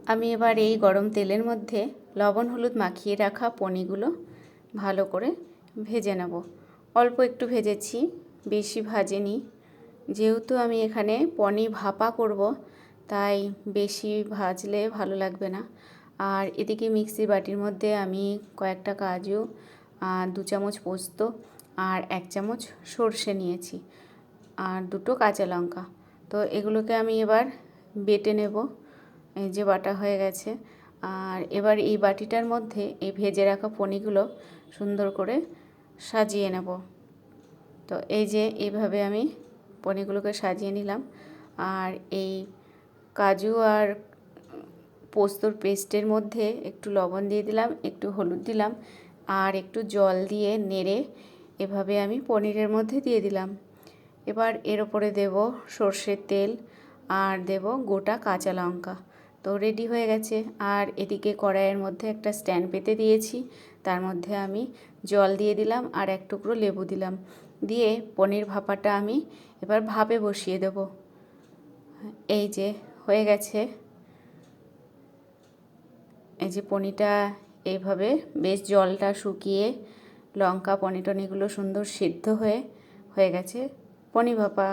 আমি এবার এই গরম তেলের মধ্যে লবণ হলুদ মাখিয়ে রাখা পনিরগুলো ভালো করে ভেজে নেব। অল্প একটু ভেজেছি, বেশি ভাজেনি। যেহেতু আমি এখানে পনির ভাপা করব, তাই বেশি ভাজলে ভালো লাগবে না। আর এদিকে মিক্সির বাটির মধ্যে আমি কয়েকটা কাজু, 2 চামচ পোস্ত আর 1 চামচ সর্ষে নিয়েছি, আর 2টো কাঁচা লঙ্কা। তো এগুলোকে আমি এবার বেটে নেব। এই যে বাটা হয়ে গেছে। আর এবার এই বাটিটার মধ্যে এই ভেজে রাখা পনিরগুলো সুন্দর করে সাজিয়ে নেব। তো এই যে এইভাবে আমি পনিরগুলোকে সাজিয়ে নিলাম। আর এই কাজু আর পোস্তর পেস্টের মধ্যে একটু লবণ দিয়ে দিলাম, একটু হলুদ দিলাম আর একটু জল দিয়ে নেড়ে এভাবে আমি পনিরের মধ্যে দিয়ে দিলাম। এবার এর ওপরে দেব সর্ষের তেল আর দেব গোটা কাঁচা লঙ্কা। তো রেডি হয়ে গেছে। আর এদিকে কড়াইয়ের মধ্যে একটা স্ট্যান্ড পেতে দিয়েছি, তার মধ্যে আমি জল দিয়ে দিলাম আর 1 টুকরো লেবু দিলাম। দিয়ে পনির ভাপাটা আমি এবার ভাপে বসিয়ে দেব। এই যে হয়ে গেছে। এই যে পনিরটা এইভাবে বেশ জলটা শুকিয়ে লঙ্কা পনির টনিগুলো সুন্দর সিদ্ধ হয়ে গেছে পনির ভাপা।